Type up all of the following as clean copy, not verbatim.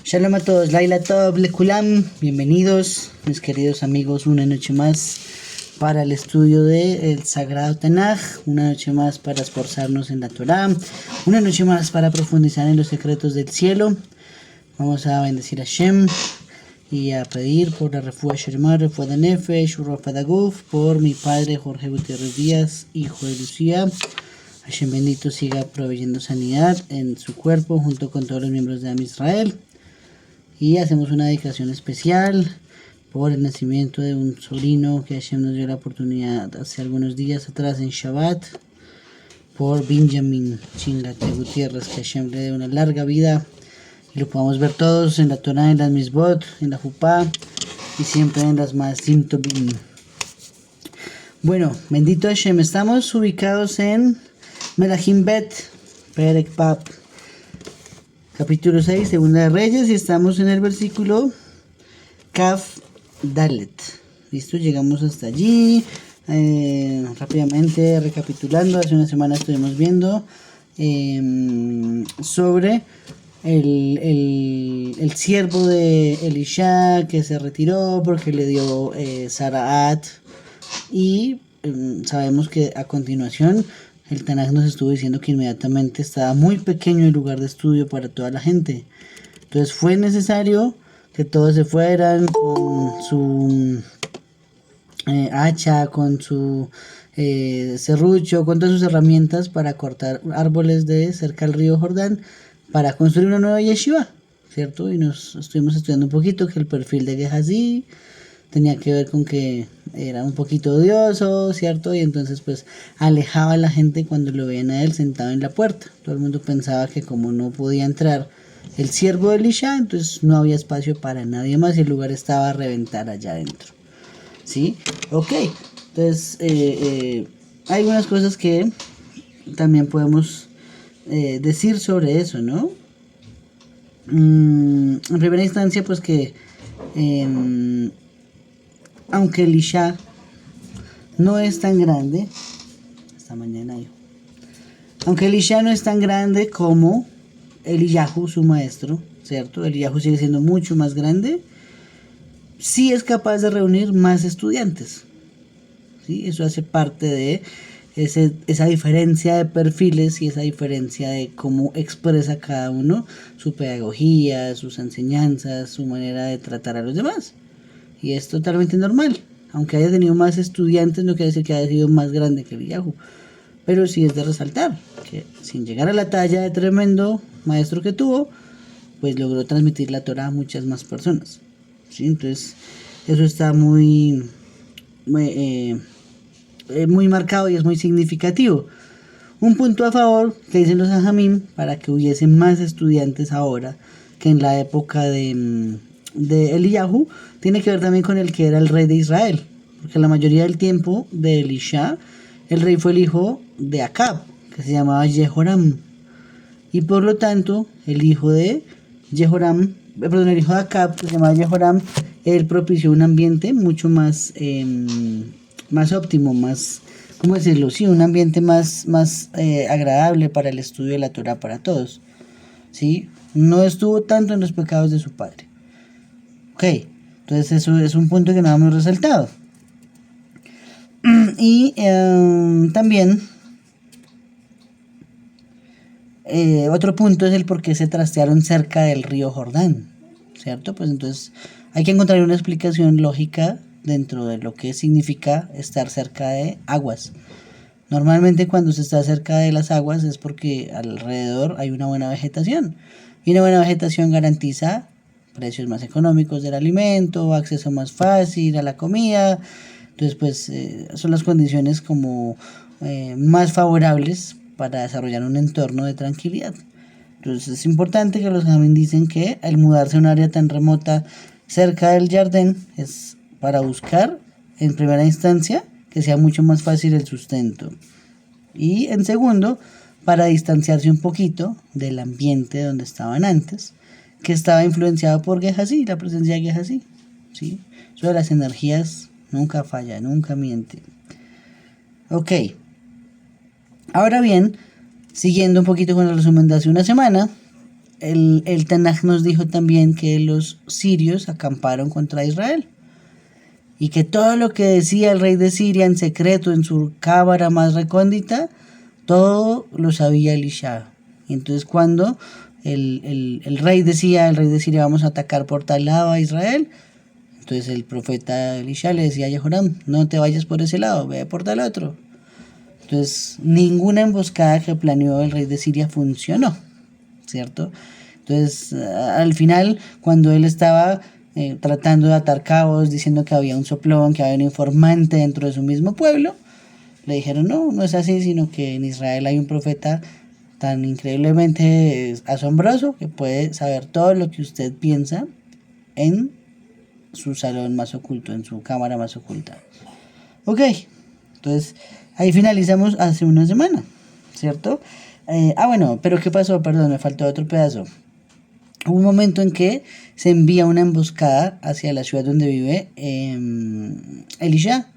Shalom a todos, Laila Tov Lekulam, bienvenidos mis queridos amigos, una noche más para el estudio del Sagrado Tanaj, una noche más para esforzarnos en la Torah, una noche más para profundizar en los secretos del cielo. Vamos a bendecir a Hashem y a pedir por la Refuah Sherma, Refuah de Nefesh, Refuah de Guf, por mi padre Jorge Gutiérrez Díaz, hijo de Lucía. Hashem bendito siga proveyendo sanidad en su cuerpo junto con todos los miembros de Am Israel. Y hacemos una dedicación especial por el nacimiento de un sobrino que Hashem nos dio la oportunidad hace algunos días atrás en Shabbat, por Benjamin Chingate Gutiérrez, que Hashem le dé una larga vida y lo podamos ver todos en la Torah, en las Misbot, en la Jupá y siempre en las Maasim Tovim. Bueno, bendito Hashem, estamos ubicados en Melahim Bet, Perek Pap, capítulo 6, Segunda de Reyes, y estamos en el versículo Kaf Dalet. Listo, llegamos hasta allí. Rápidamente recapitulando, hace una semana estuvimos viendo sobre el siervo de Elisha que se retiró porque le dio Saraat, y sabemos que a continuación el Tanaj nos estuvo diciendo que inmediatamente estaba muy pequeño el lugar de estudio para toda la gente. Entonces fue necesario que todos se fueran con su hacha, con su serrucho, con todas sus herramientas para cortar árboles de cerca al río Jordán para construir una nueva yeshiva, ¿cierto? Y nos estuvimos estudiando un poquito que el perfil de Gehazi tenía que ver con que era un poquito odioso, ¿cierto? Y entonces pues alejaba a la gente cuando lo veían a él sentado en la puerta. Todo el mundo pensaba que como no podía entrar el siervo de Elisha, entonces no había espacio para nadie más y el lugar estaba a reventar allá adentro. ¿Sí? Ok. Entonces hay algunas cosas que también podemos decir sobre eso, ¿no? En primera instancia, pues que aunque Elisha no es tan grande, esta mañana yo, aunque Elisha no es tan grande como Eliyahu, su maestro, ¿cierto? Eliyahu sigue siendo mucho más grande, sí es capaz de reunir más estudiantes, ¿sí? Eso hace parte de esa diferencia de perfiles y esa diferencia de cómo expresa cada uno su pedagogía, sus enseñanzas, su manera de tratar a los demás. Y es totalmente normal. Aunque haya tenido más estudiantes, no quiere decir que haya sido más grande que Eliyahu. Pero sí es de resaltar que sin llegar a la talla de tremendo maestro que tuvo, pues logró transmitir la Torah a muchas más personas. ¿Sí? Entonces, eso está muy marcado y es muy significativo. Un punto a favor que dicen los Ajamim para que hubiesen más estudiantes ahora que en la época de Eliyahu tiene que ver también con el que era el rey de Israel, porque la mayoría del tiempo de Elisha el rey fue el hijo de Acab, que se llamaba Jehoram, y por lo tanto el hijo de el hijo de Acab, que se llamaba Jehoram, él propició un ambiente mucho más más óptimo, más, ¿cómo decirlo? Sí, un ambiente más agradable para el estudio de la Torah para todos, ¿sí? No estuvo tanto en los pecados de su padre. Ok, entonces eso es un punto que no hemos resaltado. Y también otro punto es el por qué se trastearon cerca del río Jordán, ¿cierto? Pues entonces hay que encontrar una explicación lógica dentro de lo que significa estar cerca de aguas. Normalmente cuando se está cerca de las aguas es porque alrededor hay una buena vegetación, y una buena vegetación garantiza precios más económicos del alimento, acceso más fácil a la comida. Entonces pues son las condiciones como más favorables para desarrollar un entorno de tranquilidad. Entonces es importante que los Jamín dicen que al mudarse a un área tan remota cerca del Jardín es para buscar en primera instancia que sea mucho más fácil el sustento, y en segundo para distanciarse un poquito del ambiente donde estaban antes, que estaba influenciado por Gehazi, la presencia de Gehazi, ¿sí? Eso de las energías nunca falla, nunca miente. Ok, ahora bien, siguiendo un poquito con el resumen de hace una semana, el Tanaj nos dijo también que los sirios acamparon contra Israel y que todo lo que decía el rey de Siria en secreto en su cámara más recóndita, todo lo sabía Elisha. Y entonces cuando el rey decía, el rey de Siria, vamos a atacar por tal lado a Israel, entonces el profeta Elisha le decía a Jehoram, no te vayas por ese lado, ve por tal otro. Entonces ninguna emboscada que planeó el rey de Siria funcionó, ¿cierto? Entonces al final, cuando él estaba tratando de atar cabos, diciendo que había un soplón, que había un informante dentro de su mismo pueblo, le dijeron, no, no es así, sino que en Israel hay un profeta tan increíblemente asombroso que puede saber todo lo que usted piensa en su salón más oculto, en su cámara más oculta. Ok, entonces ahí finalizamos hace una semana, ¿cierto? Bueno, pero ¿qué pasó? Perdón, me faltó otro pedazo. Hubo un momento en que se envía una emboscada hacia la ciudad donde vive Elisha.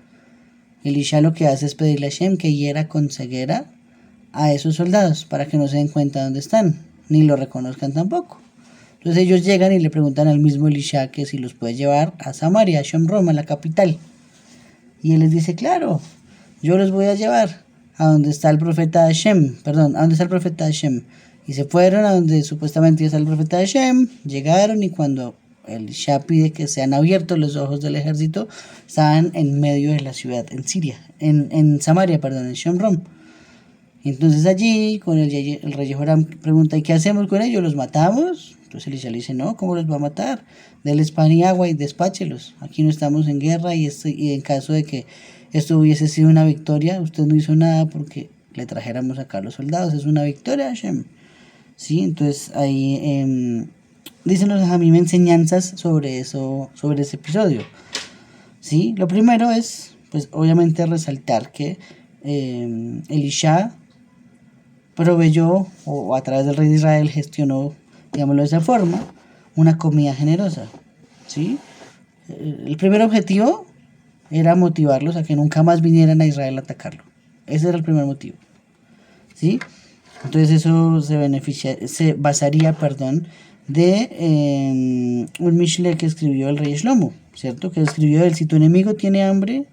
Elisha lo que hace es pedirle a Hashem que hiera con ceguera a esos soldados para que no se den cuenta dónde están, ni lo reconozcan tampoco. Entonces ellos llegan y le preguntan al mismo Elisha que si los puede llevar a Samaria, a Shomrom, a la capital. Y él les dice, claro, yo los voy a llevar a donde está el profeta Hashem, perdón, a donde está el profeta Hashem. Y se fueron a donde supuestamente está el profeta Hashem, llegaron y cuando Elisha pide que sean abiertos los ojos del ejército, estaban en medio de la ciudad, en Siria, en Samaria, perdón, en Shomrom. Entonces allí, con el rey Jehoram pregunta, ¿y qué hacemos con ellos? ¿Los matamos? Entonces Elisha le dice, no, ¿cómo los va a matar? Denles pan y agua y despáchelos. Aquí no estamos en guerra y en caso de que esto hubiese sido una victoria, usted no hizo nada porque le trajéramos acá a los soldados. Es una victoria, Hashem. Sí, entonces ahí dicen los Jamim enseñanzas sobre eso, sobre ese episodio. Sí, lo primero es, pues obviamente resaltar que Elisha proveyó, o a través del rey de Israel gestionó, digámoslo de esa forma, una comida generosa. ¿Sí? El primer objetivo era motivarlos a que nunca más vinieran a Israel a atacarlo. Ese era el primer motivo. ¿Sí? Entonces eso se basaría, de un Mishle que escribió el rey Shlomo, ¿cierto? Que escribió él, si tu enemigo tiene hambre,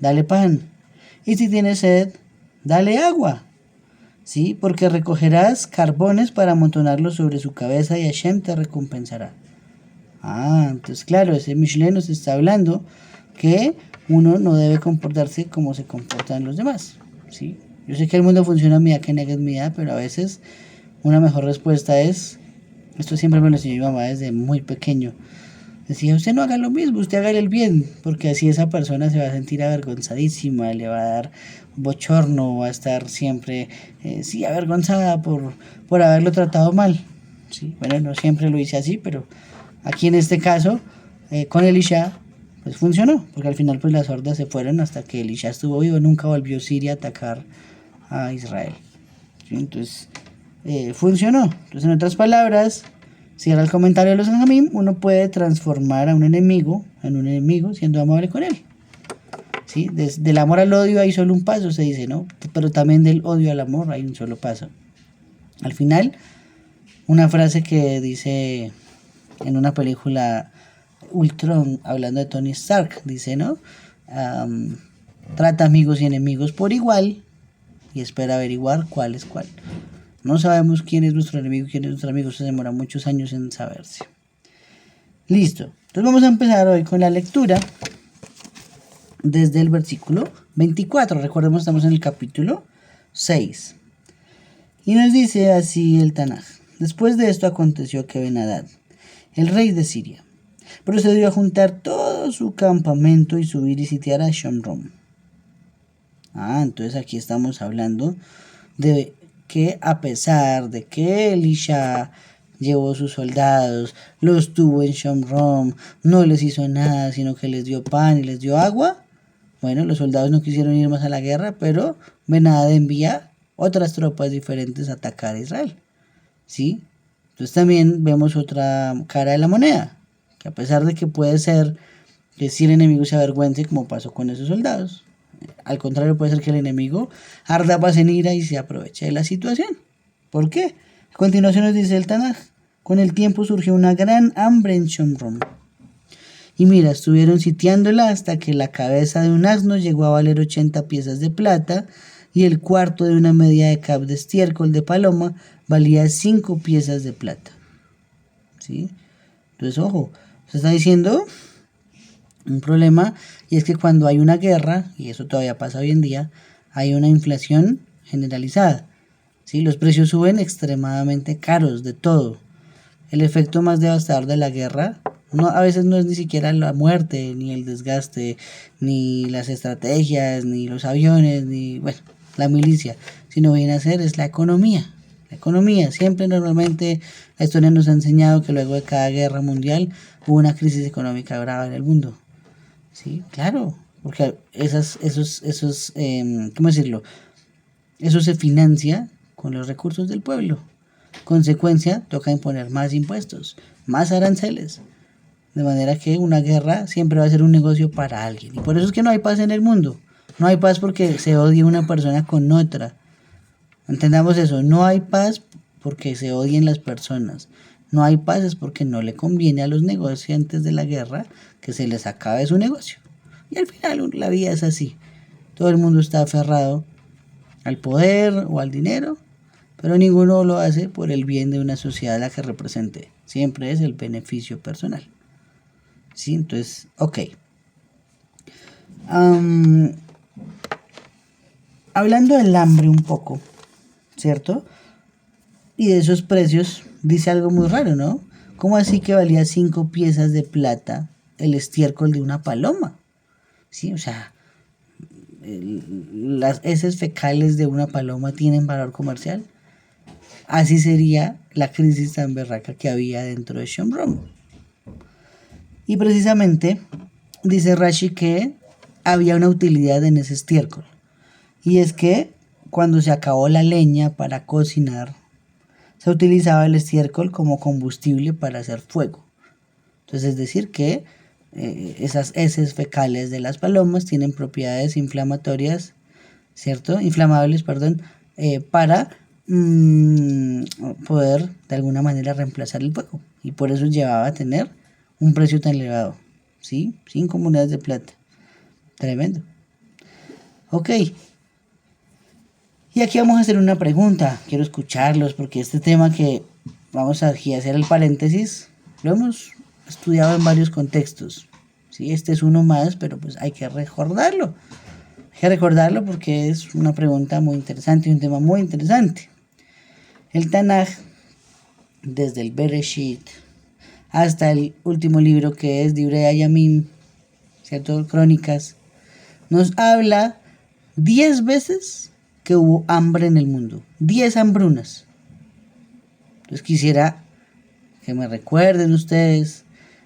dale pan. Y si tiene sed, dale agua. ¿Sí? Porque recogerás carbones para amontonarlos sobre su cabeza y Hashem te recompensará. Entonces claro, ese Mishle nos está hablando que uno no debe comportarse como se comportan los demás. ¿Sí? Yo sé que el mundo funciona mía que negues mía, pero a veces una mejor respuesta es, esto siempre me lo enseñó mi mamá desde muy pequeño, decía, usted no haga lo mismo, usted haga el bien, porque así esa persona se va a sentir avergonzadísima, le va a dar bochorno, va a estar siempre, avergonzada por haberlo tratado mal. ¿Sí? Bueno, no siempre lo hice así, pero aquí en este caso, con Elisha, pues funcionó, porque al final pues las hordas se fueron hasta que Elisha estuvo vivo, nunca volvió Siria a atacar a Israel. ¿Sí? Entonces, funcionó. Entonces, en otras palabras, cierra el comentario de los Jamim, uno puede transformar a un enemigo en un enemigo siendo amable con él. ¿Sí? Del amor al odio hay solo un paso, se dice, ¿no? Pero también del odio al amor hay un solo paso. Al final, una frase que dice en una película Ultron, hablando de Tony Stark, dice, ¿no? Trata amigos y enemigos por igual y espera averiguar cuál es cuál. No sabemos quién es nuestro enemigo, quién es nuestro amigo, se demora muchos años en saberse. Listo. Entonces vamos a empezar hoy con la lectura desde el versículo 24. Recordemos, estamos en el capítulo 6. Y nos dice así el Tanaj. Después de esto aconteció que Ben-Hadad, el rey de Siria, procedió a juntar todo su campamento y subir y sitiar a Shomrom. Entonces aquí estamos hablando de que a pesar de que Elisha llevó sus soldados, los tuvo en Shomrom, no les hizo nada, sino que les dio pan y les dio agua, bueno, los soldados no quisieron ir más a la guerra, pero Ben-Hadad envía otras tropas diferentes a atacar a Israel. ¿Sí? Entonces también vemos otra cara de la moneda, que a pesar de que puede ser que si el enemigo se avergüence, como pasó con esos soldados, al contrario puede ser que el enemigo arda más en ira y se aproveche de la situación. ¿Por qué? A continuación nos dice el Tanaj, Con el tiempo surgió una gran hambre en Shomron. Y mira, estuvieron sitiándola hasta que la cabeza de un asno llegó a valer 80 piezas de plata y el cuarto de una media de cab de estiércol de paloma valía 5 piezas de plata. ¿Sí? Entonces, ojo, se está diciendo un problema, y es que cuando hay una guerra, y eso todavía pasa hoy en día, hay una inflación generalizada. ¿Sí? Los precios suben extremadamente caros de todo. El efecto más devastador de la guerra a veces no es ni siquiera la muerte, ni el desgaste, ni las estrategias, ni los aviones, ni bueno, la milicia, sino viene a ser es la economía. La economía, siempre normalmente la historia nos ha enseñado que luego de cada guerra mundial hubo una crisis económica grave en el mundo. Sí, claro, porque ¿cómo decirlo? Eso se financia con los recursos del pueblo. Consecuencia, toca imponer más impuestos, más aranceles. De manera que una guerra siempre va a ser un negocio para alguien. Y por eso es que no hay paz en el mundo. No hay paz porque se odia una persona con otra. Entendamos eso, no hay paz porque se odien las personas. No hay paz es porque no le conviene a los negociantes de la guerra que se les acabe su negocio. Y al final la vida es así. Todo el mundo está aferrado al poder o al dinero, pero ninguno lo hace por el bien de una sociedad a la que represente. Siempre es el beneficio personal. ¿Sí? Entonces, ok. Hablando del hambre un poco, ¿cierto? Y de esos precios, dice algo muy raro, ¿no? ¿Cómo así que valía 5 piezas de plata el estiércol de una paloma? Sí, o sea, las heces fecales de una paloma tienen valor comercial. Así sería la crisis tan berraca que había dentro de Shomron. Y precisamente dice Rashi que había una utilidad en ese estiércol. Y es que cuando se acabó la leña para cocinar, se utilizaba el estiércol como combustible para hacer fuego. Entonces es decir que esas heces fecales de las palomas tienen propiedades inflamatorias, ¿cierto? Inflamables, perdón, para poder de alguna manera reemplazar el fuego. Y por eso llevaba a tener un precio tan elevado, ¿sí? 5 monedas de plata. Tremendo. Ok. Y aquí vamos a hacer una pregunta. Quiero escucharlos porque este tema que vamos aquí a hacer el paréntesis, lo hemos estudiado en varios contextos. ¿Sí? Este es uno más, pero pues hay que recordarlo. Hay que recordarlo porque es una pregunta muy interesante y un tema muy interesante. El Tanaj, desde el Bereshit hasta el último libro que es Divrei Hayamim, ¿cierto? Crónicas, nos habla 10 veces que hubo hambre en el mundo. 10 hambrunas. Entonces quisiera que me recuerden ustedes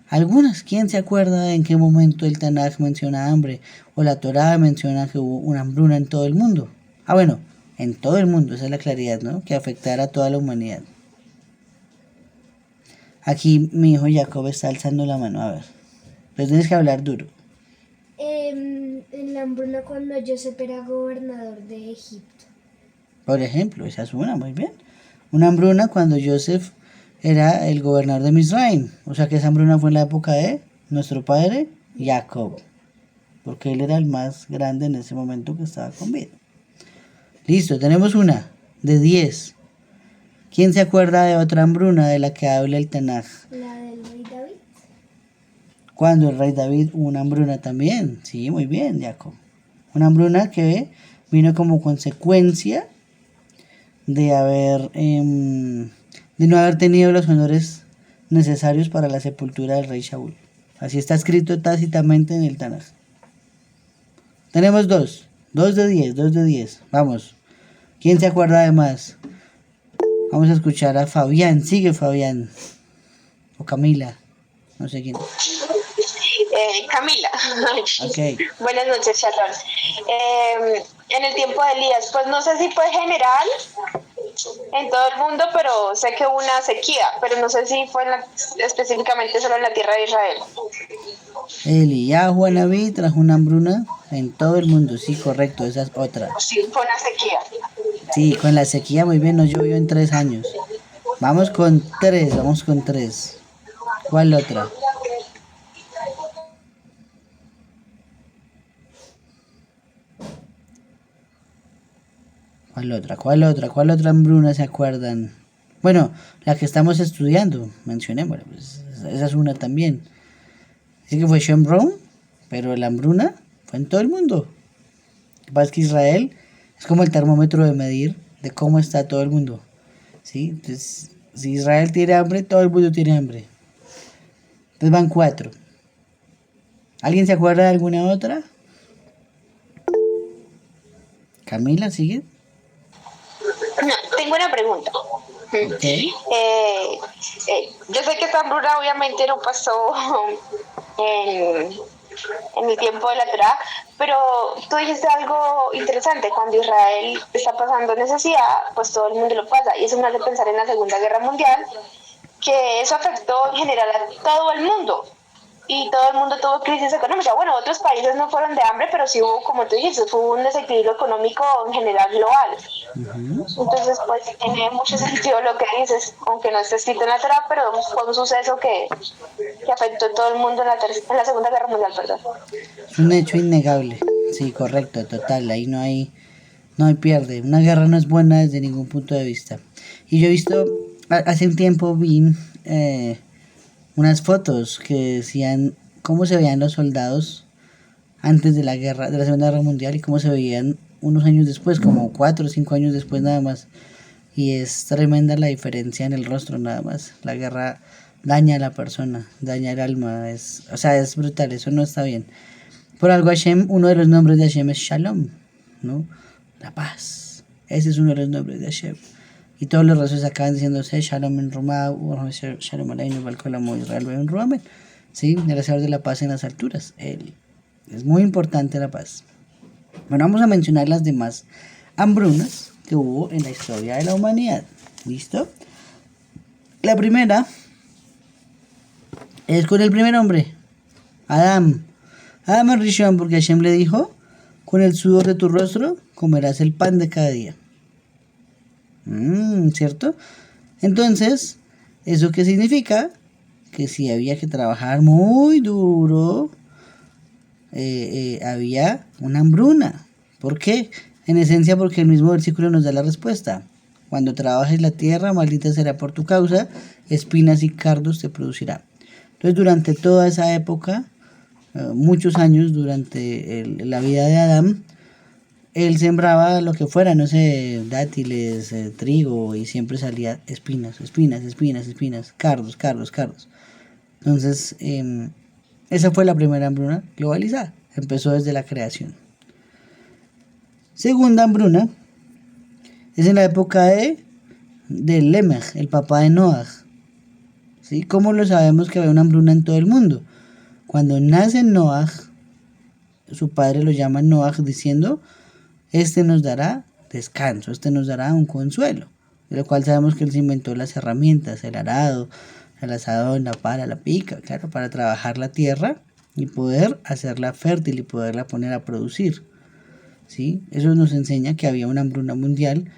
algunas. ¿Quién se acuerda en qué momento el Tanaj menciona hambre? O la Torá menciona que hubo una hambruna en todo el mundo. Ah, bueno, en todo el mundo, esa es la claridad, ¿no? Que afectara a toda la humanidad. Aquí mi hijo Jacob está alzando la mano, a ver. Pues tienes que hablar duro. En la hambruna cuando Joseph era gobernador de Egipto. Por ejemplo, esa es una, muy bien. Una hambruna cuando Joseph era el gobernador de Misraim. O sea que esa hambruna fue en la época de nuestro padre Jacob. Porque él era el más grande en ese momento que estaba con vida. Listo, tenemos una de 10. ¿Quién se acuerda de otra hambruna de la que habla el Tanaj? La del rey David. Cuando el rey David hubo una hambruna también. Sí, muy bien, Jacob. Una hambruna que vino como consecuencia de no haber tenido los honores necesarios para la sepultura del rey Shaul. Así está escrito tácitamente en el Tanaj. Tenemos 2. 2 de 10, 2 de 10. Vamos. ¿Quién se acuerda de más? Vamos a escuchar a Fabián. Sigue Fabián. O Camila. No sé quién. Camila. Okay. Buenas noches, Sharon. En el tiempo de Elías, pues no sé si fue general en todo el mundo, pero sé que hubo una sequía, pero no sé si fue específicamente solo en la tierra de Israel. Eliyahu Anabí trajo una hambruna en todo el mundo, sí, correcto, esa es otra. Sí, fue una sequía. Sí, con la sequía muy bien, no llovió en 3 años. Vamos con tres, vamos con tres. ¿Cuál otra? ¿Cuál otra? ¿Cuál otra? ¿Cuál otra hambruna se acuerdan? Bueno, la que estamos estudiando, mencionémosla, pues, esa es una también. Dice que fue Sean Brown, pero la hambruna fue en todo el mundo. Lo que pasa es que Israel es como el termómetro de medir de cómo está todo el mundo. ¿Sí? Entonces, si Israel tiene hambre, todo el mundo tiene hambre. Entonces van cuatro. ¿Alguien se acuerda de alguna otra? Camila, ¿sigue? Tengo una pregunta. Ok. Yo sé que esta hambruna obviamente no pasó en, en el tiempo de la Torá, pero tú dijiste algo interesante. Cuando Israel está pasando necesidad, pues todo el mundo lo pasa. Y eso me hace pensar en la Segunda Guerra Mundial, que eso afectó en general a todo el mundo. Y todo el mundo tuvo crisis económica. Bueno, otros países no fueron de hambre, pero sí hubo, como tú dijiste, hubo un desequilibrio económico en general global. Entonces, pues tiene mucho sentido lo que dices, aunque no esté escrito en la Torá, pero fue un suceso que afectó a todo el mundo en la Segunda Guerra Mundial, perdón. Es un hecho innegable. Sí, correcto, total. Ahí no hay pierde. Una guerra no es buena desde ningún punto de vista. Y yo he visto, hace un tiempo vi unas fotos que decían cómo se veían los soldados antes de la guerra, de la Segunda Guerra Mundial, y cómo se veían unos años después, como 4 o 5 años después nada más. Y es tremenda la diferencia en el rostro nada más. La guerra daña a la persona, daña el alma, o sea, es brutal, eso no está bien. Por algo Hashem, uno de los nombres de Hashem es Shalom, ¿no? La paz. Ese es uno de los nombres de Hashem. Y todos los rezos acaban diciéndose Shalom en Roma, Shalom Aleinu, Balcolamo, Israel, en Ruamen. Sí, el hacedor de la paz en las alturas. Es muy importante la paz. Bueno, vamos a mencionar las demás hambrunas que hubo en la historia de la humanidad. ¿Listo? La primera es con el primer hombre, Adán. Adán el Rishon, porque Hashem le dijo, con el sudor de tu rostro comerás el pan de cada día. ¿Cierto? Entonces, ¿eso qué significa? Que si había que trabajar muy duro, había una hambruna. ¿Por qué? En esencia porque el mismo versículo nos da la respuesta. Cuando trabajes la tierra, maldita será por tu causa, espinas y cardos te producirá. Entonces, durante toda esa época, muchos años, durante la vida de Adán, él sembraba lo que fuera, no sé, dátiles, trigo, y siempre salía espinas, espinas, espinas, espinas, cardos, cardos, cardos. Entonces, esa fue la primera hambruna globalizada. Empezó desde la creación. Segunda hambruna es en la época de Lemech, el papá de Noah. ¿Sí? ¿Cómo lo sabemos que había una hambruna en todo el mundo? Cuando nace Noah, su padre lo llama Noah diciendo, este nos dará descanso, este nos dará un consuelo. De lo cual sabemos que él se inventó las herramientas, el arado, el asadón, la pala, la pica, claro, para trabajar la tierra y poder hacerla fértil y poderla poner a producir. ¿Sí? Eso nos enseña que había una hambruna mundial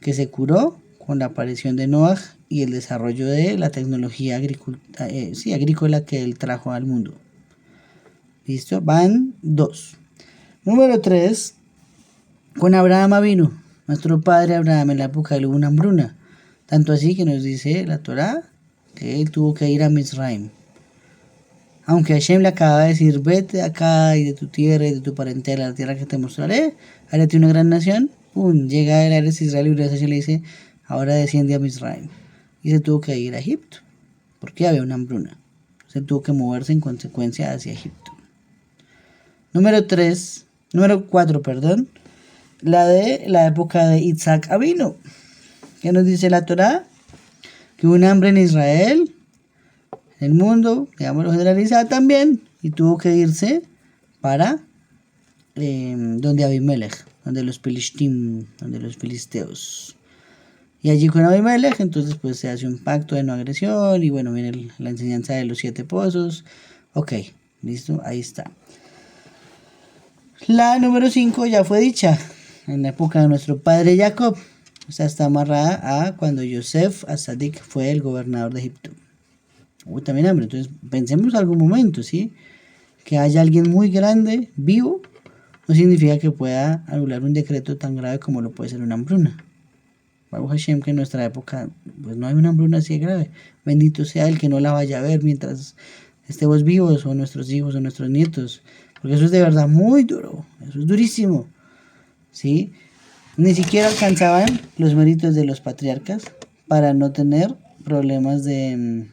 que se curó con la aparición de Noah y el desarrollo de la tecnología agrícola que él trajo al mundo. ¿Listo? Van 2. Número 3. Con Abraham vino, nuestro padre Abraham, en la época de una hambruna. Tanto así que nos dice la Torá que él tuvo que ir a Mizraim. Aunque Hashem le acaba de decir, vete de acá y de tu tierra y de tu parentela, la tierra que te mostraré, haré una gran nación. Llega él a Israel y Hashem le dice, ahora desciende a Mizraim. Y se tuvo que ir a Egipto, porque había una hambruna. Se tuvo que moverse en consecuencia hacia Egipto. Número 4, perdón. La de la época de Isaac Avinu. ¿Qué nos dice la Torá? Que hubo un hambre en Israel, en el mundo, digámoslo generalizada también, y tuvo que irse para donde Abimelech, donde los Pelishtim, donde los filisteos. Y allí con Abimelech, entonces pues se hace un pacto de no agresión, y bueno, viene la enseñanza de los 7 pozos. Ok, listo, ahí está. La número 5 ya fue dicha, en la época de nuestro padre Jacob. Esta está amarrada a cuando Yosef Asadik fue el gobernador de Egipto. Hubo también hambre. Entonces, pensemos algún momento, ¿sí? Que haya alguien muy grande, vivo, no significa que pueda anular un decreto tan grave como lo puede ser una hambruna. Baruch Hashem, que en nuestra época pues no hay una hambruna así de grave. Bendito sea el que no la vaya a ver mientras estemos vivos, o nuestros hijos, o nuestros nietos. Porque eso es de verdad muy duro, eso es durísimo. ¿Sí? Ni siquiera alcanzaban los méritos de los patriarcas para no tener problemas de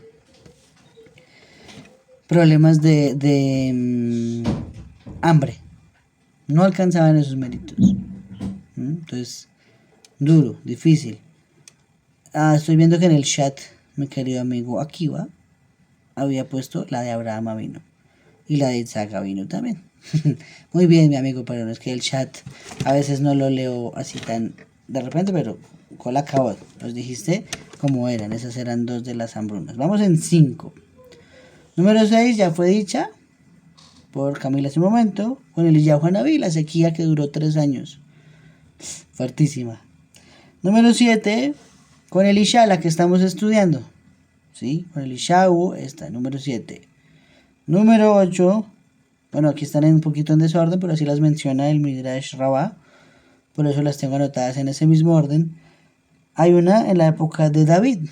hambre. No alcanzaban esos méritos. Entonces, duro, difícil. Estoy viendo que en el chat mi querido amigo Akiva había puesto la de Abraham vino y la de Isaac vino también. Muy bien, mi amigo, pero no es que el chat a veces no lo leo así tan de repente, pero con la cabot, los dijiste como eran, esas eran 2 de las hambrunas. Vamos en 5. Número 6 ya fue dicha por Camila hace un momento, con Eliyahu Hanabí, la sequía que duró 3 años. Fuertísima. Número 7, con Elisha, la que estamos estudiando. ¿Sí? Con Elishahu, esta, número 7. Número 8, bueno, aquí están un poquito en desorden, pero así las menciona el Midrash Rabbah, por eso las tengo anotadas en ese mismo orden. Hay una en la época de David.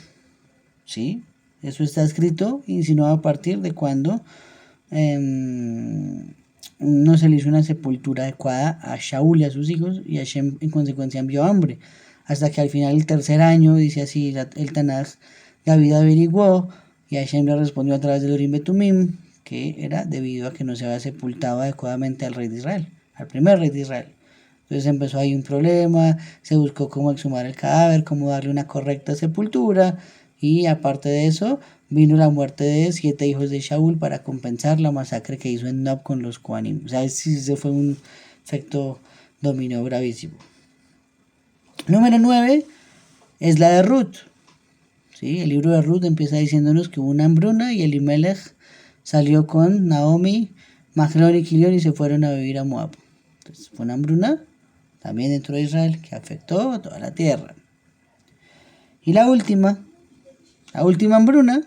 ¿Sí? Eso está escrito, insinuado a partir de cuando no se le hizo una sepultura adecuada a Shaul y a sus hijos, y Hashem en consecuencia envió hambre. Hasta que al final del 3er año, dice así el Tanaj, David averiguó y Hashem le respondió a través del Urim Betumim que era debido a que no se había sepultado adecuadamente al rey de Israel, al primer rey de Israel. Entonces empezó ahí un problema, se buscó cómo exhumar el cadáver, cómo darle una correcta sepultura, y aparte de eso vino la muerte de 7 hijos de Shaul para compensar la masacre que hizo en Nob con los Kohanim. O sea, ese fue un efecto dominó bravísimo. Número 9 es la de Ruth. ¿Sí? El libro de Ruth empieza diciéndonos que hubo una hambruna y Elimelech salió con Naomi, Mahlón y Kilión y se fueron a vivir a Moab. Entonces fue una hambruna también dentro de Israel que afectó a toda la tierra. Y la última hambruna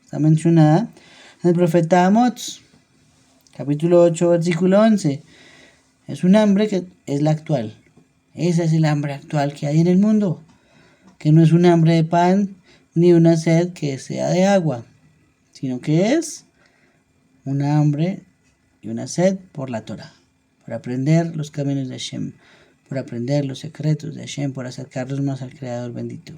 está mencionada en el profeta Amós, capítulo 8, versículo 11. Es un hambre que es la actual. Esa es el hambre actual que hay en el mundo, que no es un hambre de pan ni una sed que sea de agua, sino que es una hambre y una sed por la Torah, por aprender los caminos de Hashem, por aprender los secretos de Hashem, por acercarnos más al Creador bendito.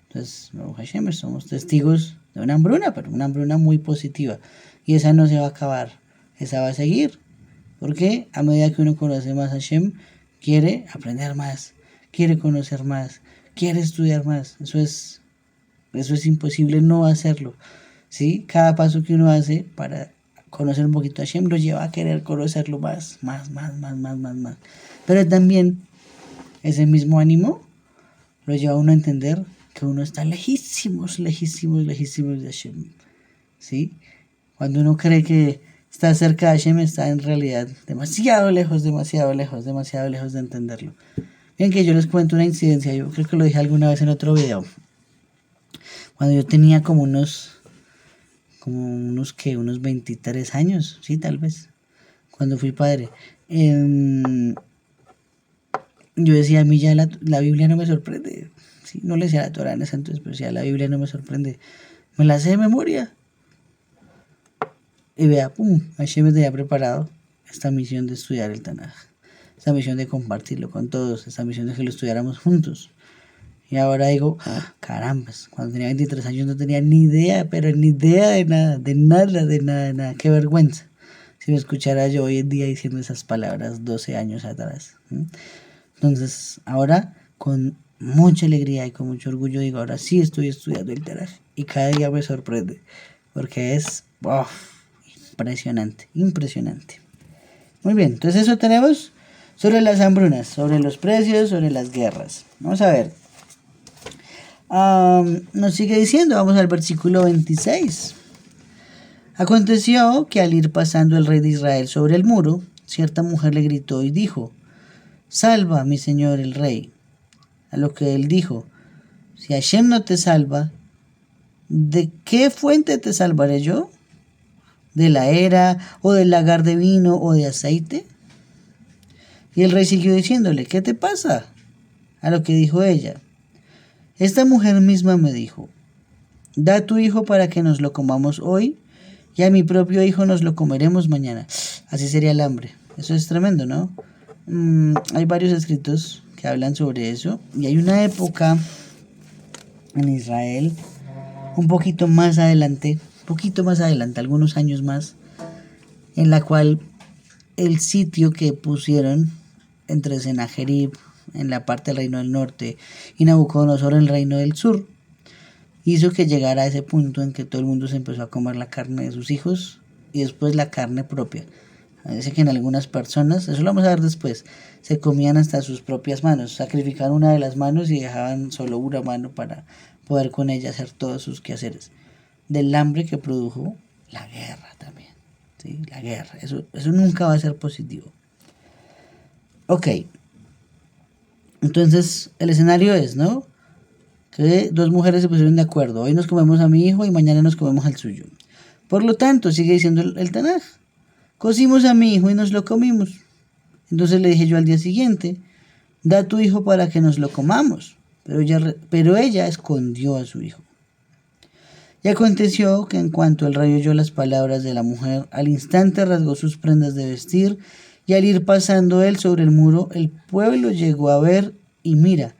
Entonces, Hashem, somos testigos de una hambruna, pero una hambruna muy positiva, y esa no se va a acabar, esa va a seguir, porque a medida que uno conoce más a Hashem, quiere aprender más, quiere conocer más, quiere estudiar más. Eso es imposible no hacerlo, ¿sí? Cada paso que uno hace para conocer un poquito a Hashem lo lleva a querer conocerlo más. Pero también ese mismo ánimo lo lleva a uno a entender que uno está lejísimos de Hashem, ¿sí? Cuando uno cree que está cerca de Hashem, está en realidad demasiado lejos de entenderlo. Bien, que yo les cuento una incidencia, yo creo que lo dije alguna vez en otro video. Cuando yo tenía como unos 23 años, sí, tal vez, cuando fui padre, yo decía, a mí ya la Biblia no me sorprende, sí, no le decía la Torah en ese entonces, pero decía, la Biblia no me sorprende, me la sé de memoria. Y vea, Hashem me tenía preparado esta misión de estudiar el Tanaj, esta misión de compartirlo con todos, esta misión de que lo estudiáramos juntos. Y ahora digo, carambas, cuando tenía 23 años no tenía ni idea, pero ni idea de nada. Qué vergüenza si me escuchara yo hoy en día diciendo esas palabras 12 años atrás. Entonces, ahora con mucha alegría y con mucho orgullo digo, ahora sí estoy estudiando el Tanaj y cada día me sorprende, porque es impresionante. Muy bien, entonces eso tenemos sobre las hambrunas, sobre los precios, sobre las guerras. Vamos a ver. Nos sigue diciendo, vamos al versículo 26. Aconteció que al ir pasando el rey de Israel sobre el muro, cierta mujer le gritó y dijo, salva, mi señor el rey. A lo que él dijo, si Hashem no te salva, ¿de qué fuente te salvaré yo? ¿De la era o del lagar de vino o de aceite? Y el rey siguió diciéndole, ¿qué te pasa? A lo que dijo ella, esta mujer misma me dijo, da a tu hijo para que nos lo comamos hoy y a mi propio hijo nos lo comeremos mañana. Así sería el hambre. Eso es tremendo, ¿no? Hay varios escritos que hablan sobre eso y hay una época en Israel un poquito más adelante, algunos años más, en la cual el sitio que pusieron entre Sennacherib en la parte del reino del norte y Nabucodonosor en el reino del sur hizo que llegara a ese punto en que todo el mundo se empezó a comer la carne de sus hijos y después la carne propia. Dice que en algunas personas, eso lo vamos a ver después, se comían hasta sus propias manos, sacrificaban una de las manos y dejaban solo una mano para poder con ella hacer todos sus quehaceres. Del hambre que produjo la guerra también, ¿sí? La guerra, eso nunca va a ser positivo. Ok, entonces el escenario es, ¿no? Que dos mujeres se pusieron de acuerdo, hoy nos comemos a mi hijo y mañana nos comemos al suyo. Por lo tanto, sigue diciendo el Tanaj, cocimos a mi hijo y nos lo comimos. Entonces le dije yo al día siguiente, da a tu hijo para que nos lo comamos. Pero ella escondió a su hijo. Y aconteció que en cuanto el rey oyó las palabras de la mujer, al instante rasgó sus prendas de vestir, y al ir pasando él sobre el muro, el pueblo llegó a ver, y mira,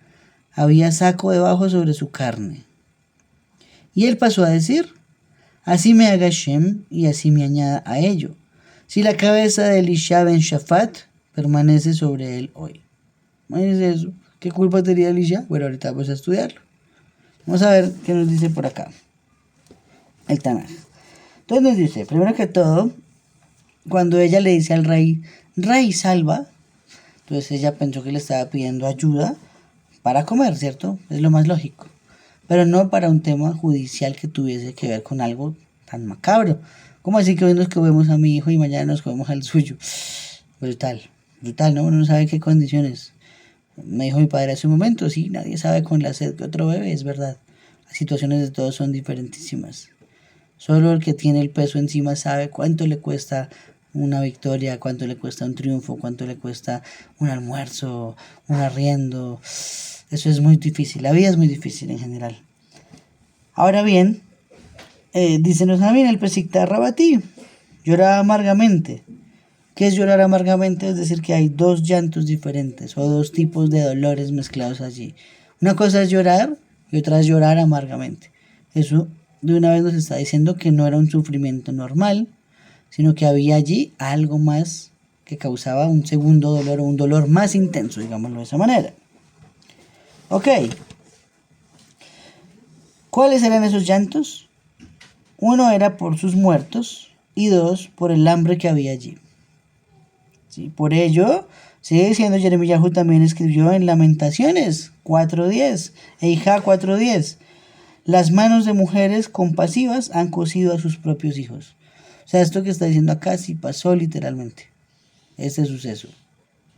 había saco debajo sobre su carne. Y él pasó a decir, así me haga Shem, y así me añada a ello, si la cabeza de Elisha ben Shafat permanece sobre él hoy. Imagínense eso. ¿Qué culpa tenía Elisha? Bueno, ahorita vamos a estudiarlo. Vamos a ver qué nos dice por acá el Tanaj. Entonces nos dice, primero que todo, cuando ella le dice al rey, rey, salva, entonces ella pensó que le estaba pidiendo ayuda para comer, ¿cierto? Es lo más lógico. Pero no para un tema judicial que tuviese que ver con algo tan macabro. ¿Cómo así que hoy nos comemos a mi hijo y mañana nos comemos al suyo? Brutal, ¿no? Uno no sabe qué condiciones. Me dijo mi padre hace un momento, sí, nadie sabe con la sed que otro bebe, es verdad. Las situaciones de todos son diferentísimas. Solo el que tiene el peso encima sabe cuánto le cuesta una victoria, cuánto le cuesta un triunfo, cuánto le cuesta un almuerzo, un arriendo. Eso es muy difícil, la vida es muy difícil en general. Ahora bien, dice Nosamín el Pesikta Rabatí, lloraba amargamente. ¿Qué es llorar amargamente? Es decir, que hay dos llantos diferentes o dos tipos de dolores mezclados allí. Una cosa es llorar y otra es llorar amargamente. Eso de una vez nos está diciendo que no era un sufrimiento normal, sino que había allí algo más que causaba un segundo dolor o un dolor más intenso, digámoslo de esa manera. Ok. ¿Cuáles eran esos llantos? Uno era por sus muertos y dos por el hambre que había allí. ¿Sí? Por ello, sigue diciendo Yeremiyahu también escribió en Lamentaciones 4.10, Eijá 4.10, las manos de mujeres compasivas han cosido a sus propios hijos. O sea, esto que está diciendo acá sí pasó literalmente, este suceso.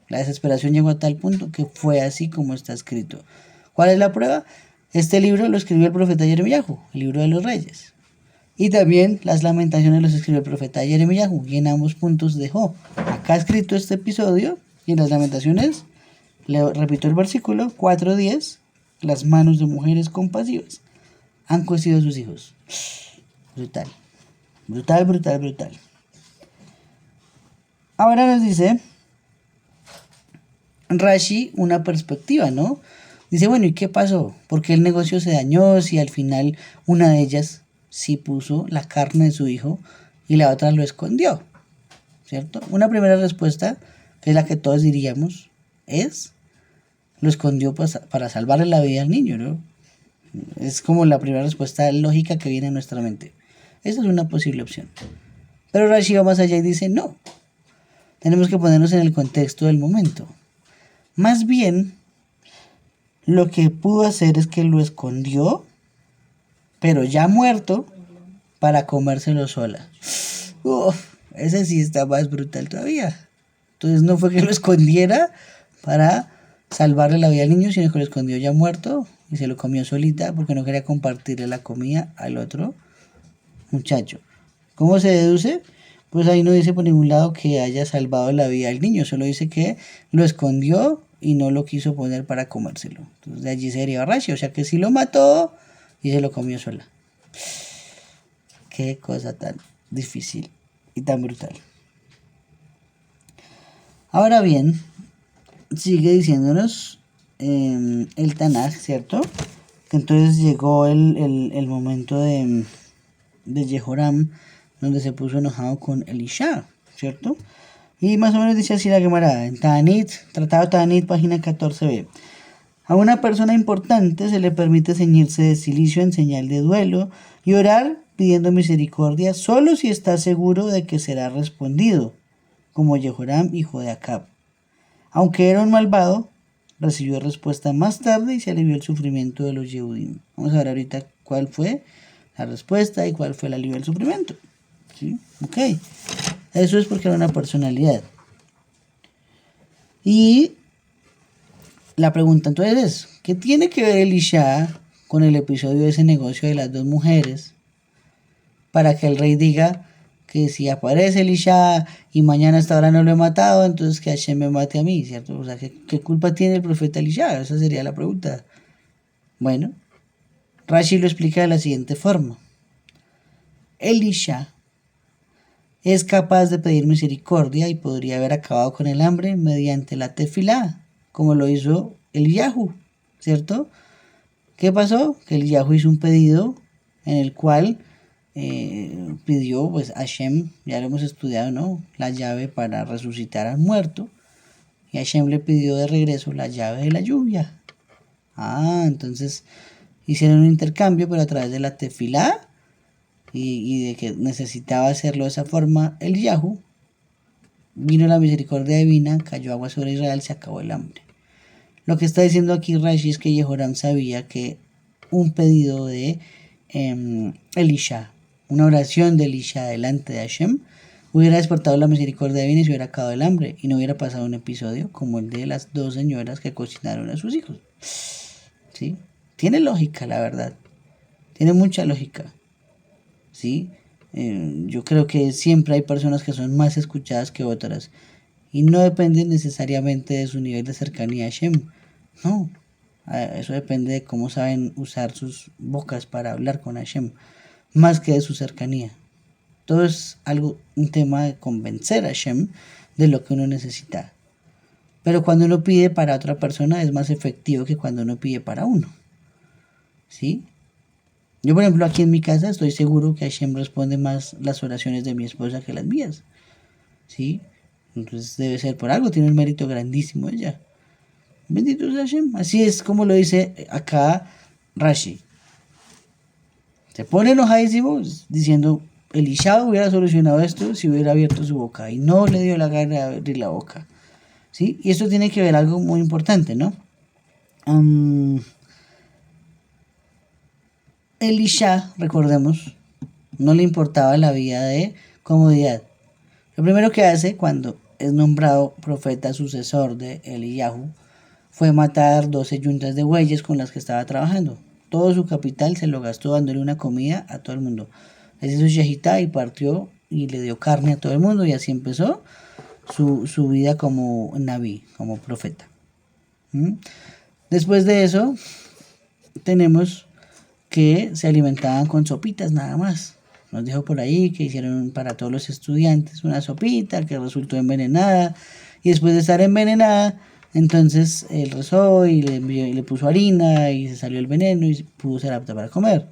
La desesperación llegó a tal punto que fue así como está escrito. ¿Cuál es la prueba? Este libro lo escribió el profeta Yeremiyahu, el libro de los reyes. Y también las lamentaciones los escribió el profeta Yeremiyahu, y en ambos puntos dejó acá escrito este episodio, y en las lamentaciones, le repito el versículo 4.10, las manos de mujeres compasivas han cosido a sus hijos. Brutal. Ahora nos dice Rashi una perspectiva, ¿no? Dice, bueno, ¿y qué pasó? ¿Por qué el negocio se dañó si al final una de ellas sí puso la carne de su hijo y la otra lo escondió? ¿Cierto? Una primera respuesta, que es la que todos diríamos, es lo escondió para salvarle la vida al niño, ¿no? Es como la primera respuesta lógica que viene a nuestra mente. Esa es una posible opción. Pero Rashi va más allá y dice, no, tenemos que ponernos en el contexto del momento. Más bien, lo que pudo hacer es que lo escondió, pero ya muerto, para comérselo sola. Ese sí está más brutal todavía. Entonces no fue que lo escondiera para salvarle la vida al niño, sino que lo escondió ya muerto y se lo comió solita porque no quería compartirle la comida al otro muchacho. ¿Cómo se deduce? Pues ahí no dice por ningún lado que haya salvado la vida al niño, solo dice que lo escondió y no lo quiso poner para comérselo. Entonces de allí se deriva Rashi, o sea que sí lo mató y se lo comió sola. Qué cosa tan difícil y tan brutal. Ahora bien, sigue diciéndonos el Tanaj, ¿cierto? Que entonces llegó el momento de Jehoram, donde se puso enojado con Elisha, ¿cierto? Y más o menos dice así la Gemara, en Ta'anit, Tratado Ta'anit, página 14b. A una persona importante se le permite ceñirse de cilicio en señal de duelo y orar pidiendo misericordia solo si está seguro de que será respondido, como Jehoram, hijo de Acab. Aunque era un malvado, recibió respuesta más tarde y se alivió el sufrimiento de los Yehudim. Vamos a ver ahorita cuál fue la respuesta y cuál fue el alivio del sufrimiento. ¿Sí? Ok. Eso es porque era una personalidad. Y la pregunta entonces es, ¿qué tiene que ver Elisha con el episodio de ese negocio de las dos mujeres para que el rey diga que si aparece Elisha y mañana a esta hora no lo he matado, entonces que Hashem me mate a mí, ¿cierto? O sea, ¿qué culpa tiene el profeta Elisha? Esa sería la pregunta. Bueno, Rashi lo explica de la siguiente forma. Elisha es capaz de pedir misericordia y podría haber acabado con el hambre mediante la tefilá, como lo hizo Eliyahu, ¿cierto? ¿Qué pasó? Que Eliyahu hizo un pedido en el cual pidió pues a Hashem, ya lo hemos estudiado, ¿no? La llave para resucitar al muerto, y Hashem le pidió de regreso la llave de la lluvia. Entonces hicieron un intercambio, pero a través de la tefilá y de que necesitaba hacerlo de esa forma, Eliyahu, vino la misericordia divina, cayó agua sobre Israel, se acabó el hambre. Lo que está diciendo aquí Rashi es que Jehoram sabía que un pedido de Elisha, una oración de Elisha delante de Hashem, hubiera despertado la misericordia divina y se hubiera acabado el hambre y no hubiera pasado un episodio como el de las dos señoras que cocinaron a sus hijos. ¿Sí? Tiene lógica, la verdad. Tiene mucha lógica. ¿Sí? Yo creo que siempre hay personas que son más escuchadas que otras y no depende necesariamente de su nivel de cercanía a Hashem. No, eso depende de cómo saben usar sus bocas para hablar con Hashem, más que de su cercanía. Todo es un tema de convencer a Hashem de lo que uno necesita. Pero cuando uno pide para otra persona es más efectivo que cuando uno pide para uno. ¿Sí? Yo, por ejemplo, aquí en mi casa estoy seguro que Hashem responde más las oraciones de mi esposa que las mías. ¿Sí? Entonces debe ser por algo, tiene un mérito grandísimo ella. Bendito sea Hashem. Así es como lo dice acá Rashi. Se pone enojadísimo diciendo, Elisha hubiera solucionado esto si hubiera abierto su boca y no le dio la gana de abrir la boca. ¿Sí? Y esto tiene que ver algo muy importante, ¿no? Elisha, recordemos, no le importaba la vida de comodidad. Lo primero que hace cuando es nombrado profeta sucesor de Eliyahu fue matar 12 yuntas de bueyes con las que estaba trabajando. Todo su capital se lo gastó dándole una comida a todo el mundo. Les hizo shejitá y partió y le dio carne a todo el mundo y así empezó su vida como naví, como profeta. Después de eso tenemos que se alimentaban con sopitas nada más. Nos dijo por ahí que hicieron para todos los estudiantes una sopita que resultó envenenada y después de estar envenenada, entonces él rezó y le puso harina y se salió el veneno y pudo ser apta para comer.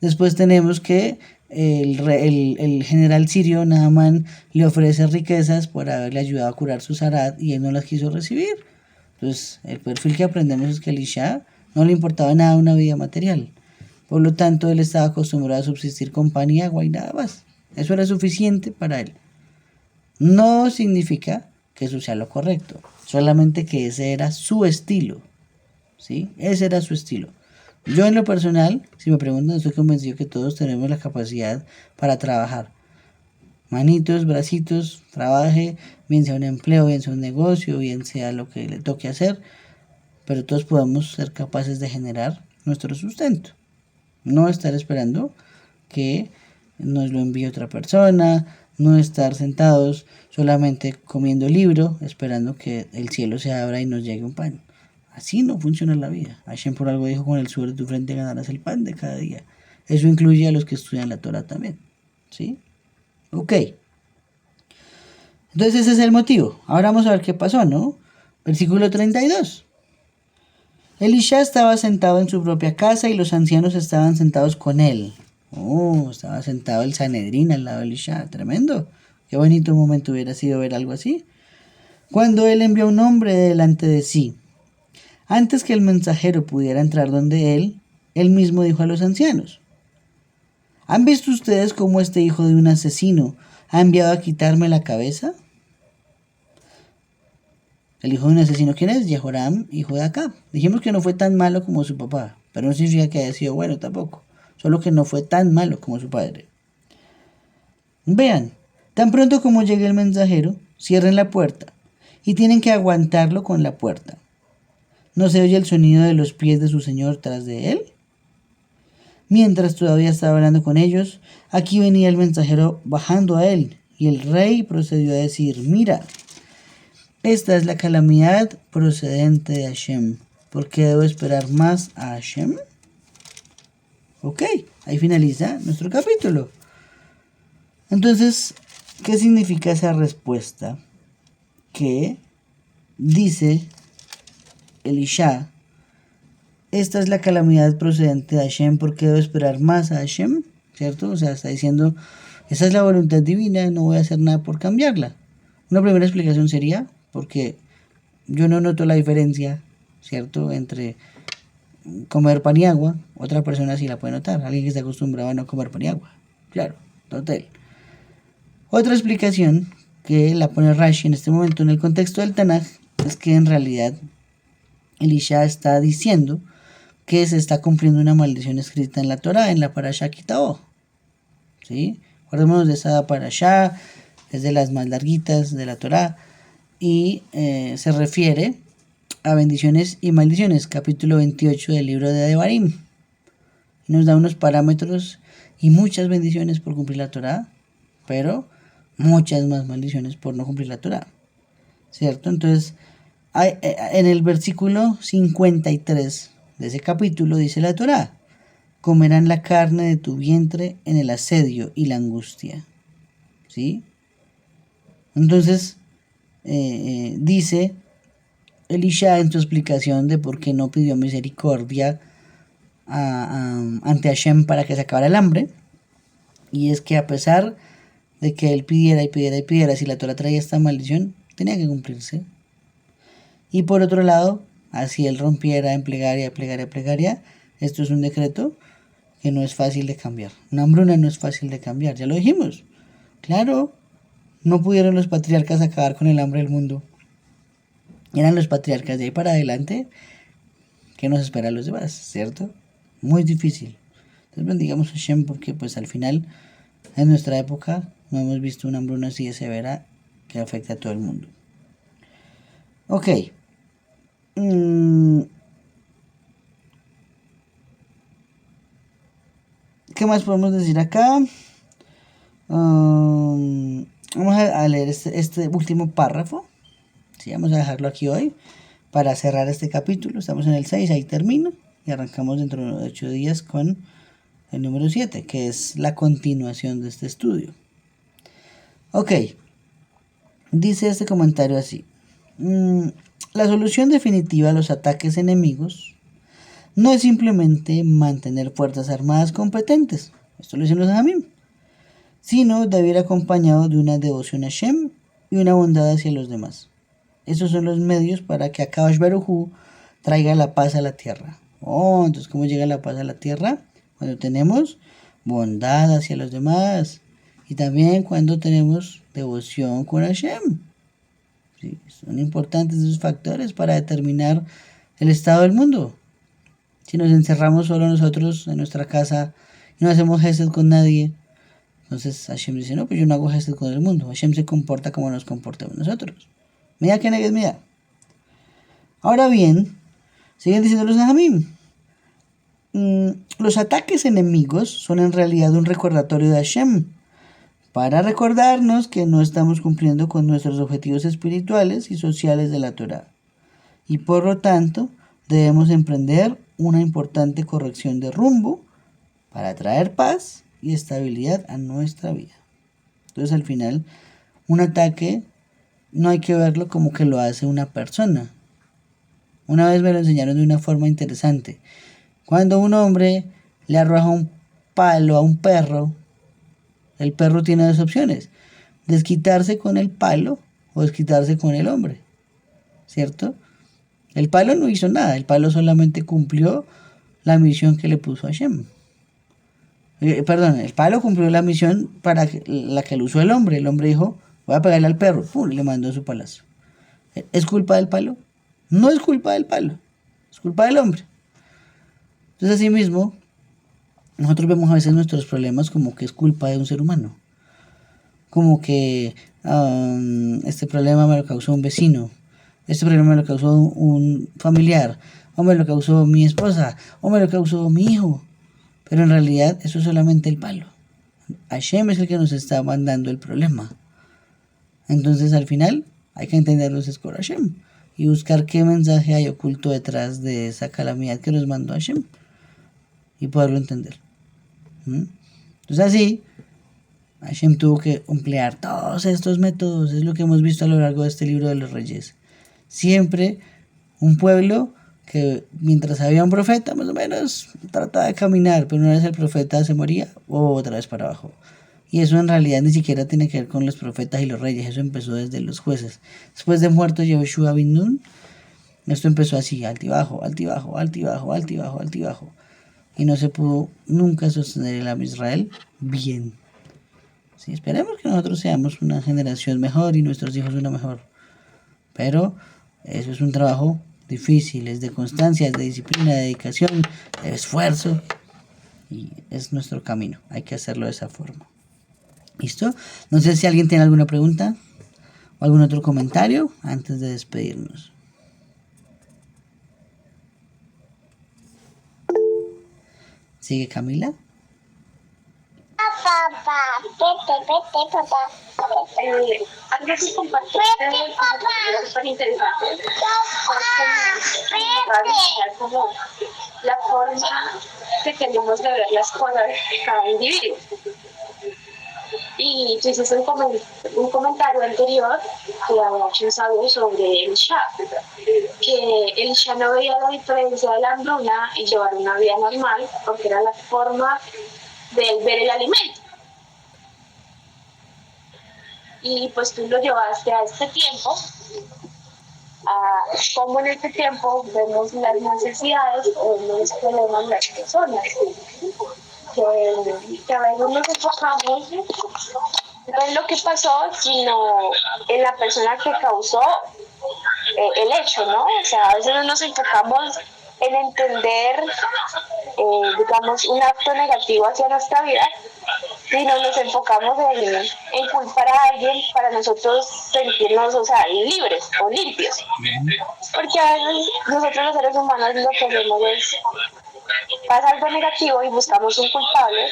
Después tenemos que el general sirio Naaman le ofrece riquezas por haberle ayudado a curar su zarat y él no las quiso recibir. Entonces el perfil que aprendemos es que a Elisha no le importaba nada una vida material. Por lo tanto, él estaba acostumbrado a subsistir con pan y agua y nada más. Eso era suficiente para él. No significa que eso sea lo correcto, solamente que ese era su estilo. ¿Sí? Ese era su estilo. Yo en lo personal, si me preguntan, estoy convencido que todos tenemos la capacidad para trabajar. Manitos, bracitos, trabaje, bien sea un empleo, bien sea un negocio, bien sea lo que le toque hacer. pero todos podemos ser capaces de generar nuestro sustento. No estar esperando que nos lo envíe otra persona, no estar sentados solamente comiendo libro, esperando que el cielo se abra y nos llegue un pan. Así no funciona la vida. Hashem por algo dijo: con el sudor de tu frente ganarás el pan de cada día. Eso incluye a los que estudian la Torah también. ¿Sí? Ok. Entonces ese es el motivo. Ahora vamos a ver qué pasó, ¿no? Versículo 32. Elisha estaba sentado en su propia casa y los ancianos estaban sentados con él. Oh, estaba sentado el Sanedrín al lado de Elisha. Tremendo. Qué bonito momento hubiera sido ver algo así. Cuando él envió un hombre delante de sí. Antes que el mensajero pudiera entrar donde él mismo dijo a los ancianos: ¿han visto ustedes cómo este hijo de un asesino ha enviado a quitarme la cabeza? El hijo de un asesino, ¿quién es? Jehoram, hijo de Acab. Dijimos que no fue tan malo como su papá, pero no significa que haya sido bueno tampoco. Solo que no fue tan malo como su padre. Vean, tan pronto como llegue el mensajero, cierren la puerta y tienen que aguantarlo con la puerta. ¿No se oye el sonido de los pies de su señor tras de él? Mientras todavía estaba hablando con ellos, aquí venía el mensajero bajando a él, y el rey procedió a decir: mira, esta es la calamidad procedente de Hashem. ¿Por qué debo esperar más a Hashem? Ok, ahí finaliza nuestro capítulo. Entonces, ¿qué significa esa respuesta? Que dice Elisha: esta es la calamidad procedente de Hashem, ¿por qué debo esperar más a Hashem? ¿Cierto? O sea, está diciendo, esa es la voluntad divina, no voy a hacer nada por cambiarla. Una primera explicación sería, porque yo no noto la diferencia, ¿cierto?, entre comer pan y agua. Otra persona sí la puede notar, alguien que está acostumbrado a no comer pan y agua. Claro, total. Otra explicación que la pone Rashi en este momento en el contexto del Tanaj es que en realidad Elisha está diciendo que se está cumpliendo una maldición escrita en la Torah, en la Parashá Kitao. ¿Sí? Acordémonos de esa Parashá, es de las más larguitas de la Torah y se refiere a bendiciones y maldiciones, capítulo 28 del libro de Devarim. Nos da unos parámetros y muchas bendiciones por cumplir la Torah, pero muchas más maldiciones por no cumplir la Torah. ¿Cierto? Entonces, en el versículo 53 de ese capítulo dice la Torah: comerán la carne de tu vientre en el asedio y la angustia. ¿Sí? Entonces, dice Elisha en su explicación de por qué no pidió misericordia ante Hashem para que se acabara el hambre, y es que a pesar de que él pidiera y pidiera y pidiera, si la Torah traía esta maldición, tenía que cumplirse. Y por otro lado, así él rompiera en plegaria, plegaria, plegaria, esto es un decreto que no es fácil de cambiar. Una hambruna no es fácil de cambiar, ya lo dijimos. Claro, no pudieron los patriarcas acabar con el hambre del mundo. Eran los patriarcas de ahí para adelante. ¿Qué nos espera a los demás? ¿Cierto? Muy difícil. Entonces bendigamos a Hashem porque pues al final, en nuestra época, no hemos visto una hambruna así de severa que afecte a todo el mundo. Ok. ¿Qué más podemos decir acá? Vamos a leer este último párrafo. Sí, vamos a dejarlo aquí hoy para cerrar este capítulo. Estamos en el 6, ahí termino. Y arrancamos dentro de 8 días con el número 7, que es la continuación de este estudio. Ok. Dice este comentario así. La solución definitiva a los ataques enemigos no es simplemente mantener fuerzas armadas competentes, esto lo dicen los Ajamim, sino debe ir acompañado de una devoción a Hashem y una bondad hacia los demás. Esos son los medios para que Akadosh Baruj Hu traiga la paz a la tierra. Oh, entonces ¿cómo llega la paz a la tierra? Cuando tenemos bondad hacia los demás y también cuando tenemos devoción con Hashem. Sí, son importantes esos factores para determinar el estado del mundo. Si nos encerramos solo nosotros en nuestra casa y no hacemos gesed con nadie, entonces Hashem dice: no, pues yo no hago gesed con el mundo. Hashem se comporta como nos comportamos nosotros. Mira que negues, mira. Ahora bien, Siguen diciendo los Najamim. Los ataques enemigos son en realidad un recordatorio de Hashem para recordarnos que no estamos cumpliendo con nuestros objetivos espirituales y sociales de la Torá. Y por lo tanto, debemos emprender una importante corrección de rumbo para traer paz y estabilidad a nuestra vida. Entonces, al final, un ataque no hay que verlo como que lo hace una persona. Una vez me lo enseñaron de una forma interesante. Cuando un hombre le arroja un palo a un perro, el perro tiene dos opciones: desquitarse con el palo o desquitarse con el hombre, ¿cierto? El palo no hizo nada, el palo solamente cumplió la misión que le puso Hashem. El palo cumplió la misión para la que lo usó el hombre. El hombre dijo, voy a pegarle al perro, ¡pum!, le mandó su palazo. ¿Es culpa del palo? No es culpa del palo, es culpa del hombre. Entonces, así mismo, nosotros vemos a veces nuestros problemas como que es culpa de un ser humano. Como que este problema me lo causó un vecino, este problema me lo causó un familiar, o me lo causó mi esposa, o me lo causó mi hijo. Pero en realidad eso es solamente el palo. Hashem es el que nos está mandando el problema. Entonces al final hay que entenderlos es por Hashem y buscar qué mensaje hay oculto detrás de esa calamidad que nos mandó Hashem y poderlo entender. Entonces así Hashem tuvo que emplear todos estos métodos. Es lo que hemos visto a lo largo de este libro de los Reyes. Siempre un pueblo que mientras había un profeta, más o menos trataba de caminar, pero una vez el profeta se moría, otra vez para abajo. Y eso en realidad ni siquiera tiene que ver con los profetas y los reyes, eso empezó desde los jueces. Después de muerto Yehoshua bin Nun, esto empezó así, altibajo, altibajo, altibajo, altibajo, altibajo. Y no se pudo nunca sostener el Am Israel bien. Sí, esperemos que nosotros seamos una generación mejor y nuestros hijos una mejor. Pero eso es un trabajo difícil, es de constancia, es de disciplina, de dedicación, de esfuerzo. Y es nuestro camino, hay que hacerlo de esa forma. ¿Listo? No sé si alguien tiene alguna pregunta o algún otro comentario antes de despedirnos. ¿Sigue Camila? Papá, vete, papá. Algo que compartir Vete, papá. súper interesante. Vete. Como la forma que tenemos de ver las cosas cada individuo. Y tú hiciste un comentario anterior que había hecho un sabio sobre el Shah, que el Shah no veía la diferencia de la hambruna y llevar una vida normal porque era la forma de ver el alimento. Y pues tú lo llevaste a este tiempo, a cómo en este tiempo vemos las necesidades o los problemas de las personas. Que a veces nos enfocamos no en lo que pasó, sino en la persona que causó el hecho, ¿no? O sea, a veces no nos enfocamos en entender, digamos, un acto negativo hacia nuestra vida, sino nos enfocamos en culpar a alguien para nosotros sentirnos, o sea, libres o limpios. Porque a veces nosotros los seres humanos lo que hacemos es pasa algo negativo y buscamos un culpable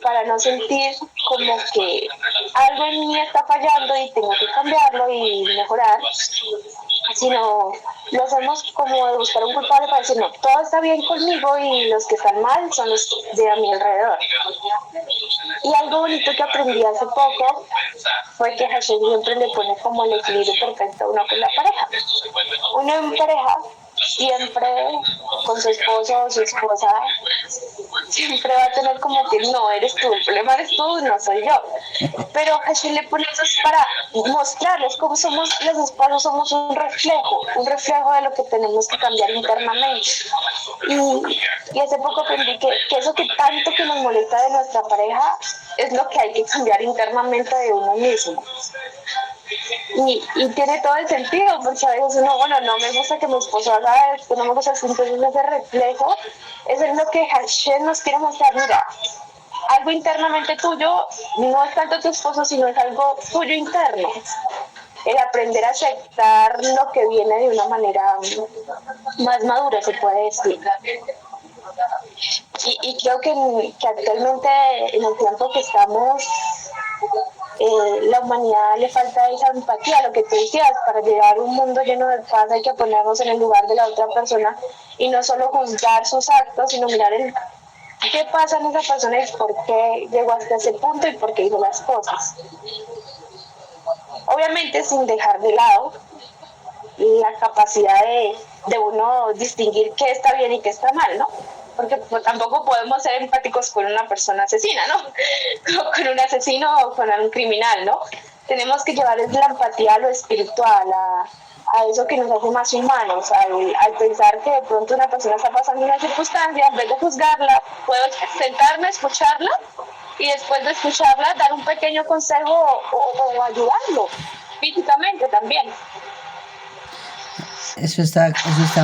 para no sentir como que algo en mí está fallando y tengo que cambiarlo y mejorar, sino lo hacemos como de buscar un culpable para decir, no, todo está bien conmigo y los que están mal son los de a mi alrededor. Y algo bonito que aprendí hace poco fue que Hashem siempre le pone como el equilibrio perfecto a uno con la pareja. Uno en pareja siempre con su esposo o su esposa siempre va a tener como que no eres tú, el problema eres tú, no soy yo. Pero Hashem le pone eso para mostrarles cómo somos los esposos, somos un reflejo de lo que tenemos que cambiar internamente. Y hace poco aprendí que eso que tanto que nos molesta de nuestra pareja es lo que hay que cambiar internamente de uno mismo. Y tiene todo el sentido, porque a veces uno, bueno, no me gusta que mi esposo haga esto, no me gusta que entonces ese reflejo, eso es lo que Hashem nos quiere mostrar. Mira, algo internamente tuyo no es tanto tu esposo, sino es algo tuyo interno. el aprender a aceptar lo que viene de una manera más madura, se puede decir. Y creo que actualmente, en el tiempo que estamos, la humanidad le falta esa empatía, lo que tú decías, para llegar a un mundo lleno de paz hay que ponernos en el lugar de la otra persona y no solo juzgar sus actos, sino mirar qué pasa en esa persona y por qué llegó hasta ese punto y por qué hizo las cosas. Obviamente sin dejar de lado la capacidad de uno distinguir qué está bien y qué está mal, ¿no? Porque pues, tampoco podemos ser empáticos con una persona asesina, ¿no? Con un asesino o con un criminal, ¿no? Tenemos que llevar la empatía a lo espiritual, a eso que nos hace más humanos, al pensar que de pronto una persona está pasando una circunstancia, en vez de juzgarla, puedo sentarme, escucharla y después de escucharla dar un pequeño consejo o ayudarlo físicamente también. Eso está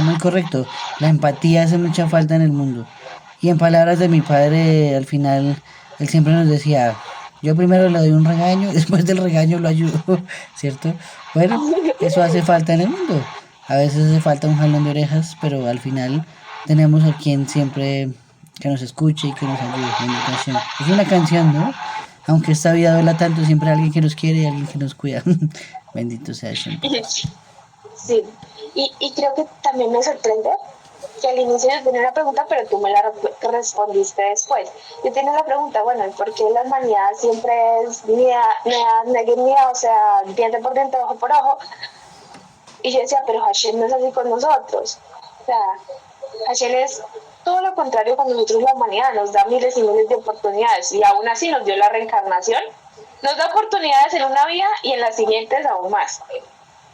muy correcto. La empatía hace mucha falta en el mundo. Y en palabras de mi padre, al final, él siempre nos decía, yo primero le doy un regaño, después del regaño lo ayudo, ¿cierto? Bueno, eso hace falta en el mundo. A veces hace falta un jalón de orejas, pero al final tenemos a quien siempre que nos escuche y que nos ayude. Es una canción, ¿no? Aunque esta vida duela tanto, siempre hay alguien que nos quiere y alguien que nos cuida. Bendito sea Hashem. Sí, y creo que también me sorprende que al inicio yo tenía una pregunta, pero tú me la respondiste después. Yo tenía la pregunta, bueno, ¿por qué la humanidad siempre es mía, o sea, diente por diente, ojo por ojo? Y yo decía, pero Hashem no es así con nosotros. O sea, Hashem es todo lo contrario con nosotros, la humanidad, nos da miles y miles de oportunidades y aún así nos dio la reencarnación, nos da oportunidades en una vida y en las siguientes aún más.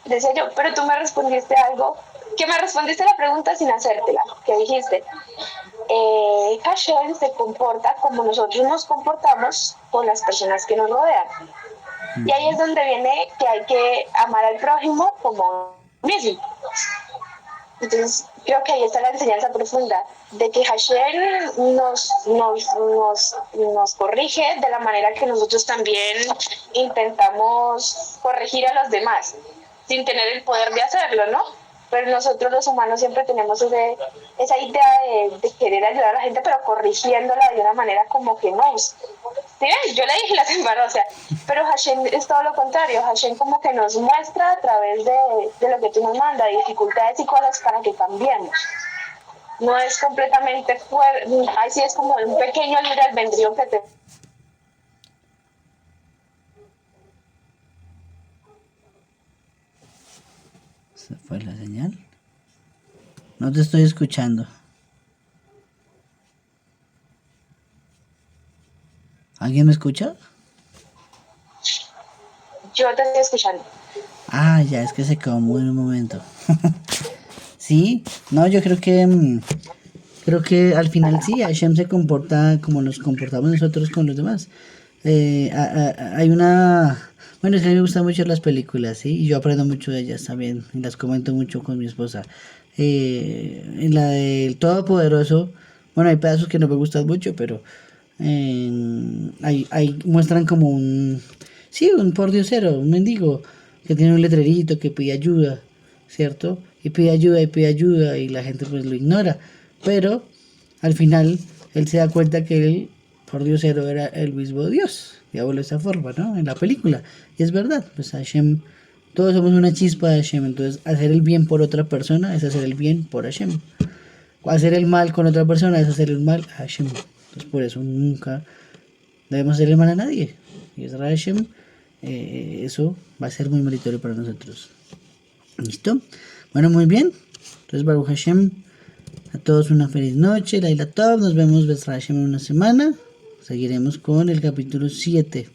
Decía yo, pero tú me respondiste algo, que me respondiste la pregunta sin hacértela, que dijiste, Hashem se comporta como nosotros nos comportamos con las personas que nos rodean. Y ahí es donde viene que hay que amar al prójimo como mismo. Entonces, creo que ahí está la enseñanza profunda de que Hashem nos corrige de la manera que nosotros también intentamos corregir a los demás, sin tener el poder de hacerlo, ¿no? Pero nosotros los humanos siempre tenemos esa idea de querer ayudar a la gente, pero corrigiéndola de una manera como que no. ¿Sí ven? Yo le dije la semana, o sea, pero Hashem es todo lo contrario. Hashem como que nos muestra a través de lo que tú nos mandas, dificultades y cosas para que cambiemos. No es completamente fuerte, ahí sí es como un pequeño libre albedrío que te... ¿Se fue la señal? No te estoy escuchando. ¿Alguien me escucha? Yo te estoy escuchando. Ah, ya, es que se quedó muy en un momento. Sí, no, yo creo que al final sí, Hashem se comporta como nos comportamos nosotros con los demás. Hay una... Bueno, es que a mí me gustan mucho las películas, ¿sí? Y yo aprendo mucho de ellas también, y las comento mucho con mi esposa. En la del Todopoderoso, bueno, hay pedazos que no me gustan mucho, pero ahí muestran como un pordiosero, un mendigo, que tiene un letrerito que pide ayuda, ¿cierto? Y pide ayuda, y la gente pues lo ignora. Pero al final él se da cuenta que el pordiosero era el mismo Dios, digámoslo de esa forma, ¿no? En la película. Y es verdad, pues Hashem, todos somos una chispa de Hashem, entonces hacer el bien por otra persona es hacer el bien por Hashem. Hacer el mal con otra persona es hacer el mal a Hashem. Entonces por eso nunca debemos hacer el mal a nadie. Y es Hashem, eso va a ser muy meritorio para nosotros. ¿Listo? Bueno, muy bien. Entonces Baruch Hashem, a todos una feliz noche, Laila Tov, nos vemos Besra Hashem en una semana. Seguiremos con el capítulo 7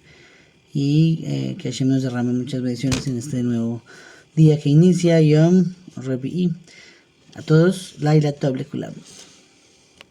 y que Hashem nos derrame muchas bendiciones en este nuevo día que inicia Yom Revi'i. A todos, Laila Tov Lekulam.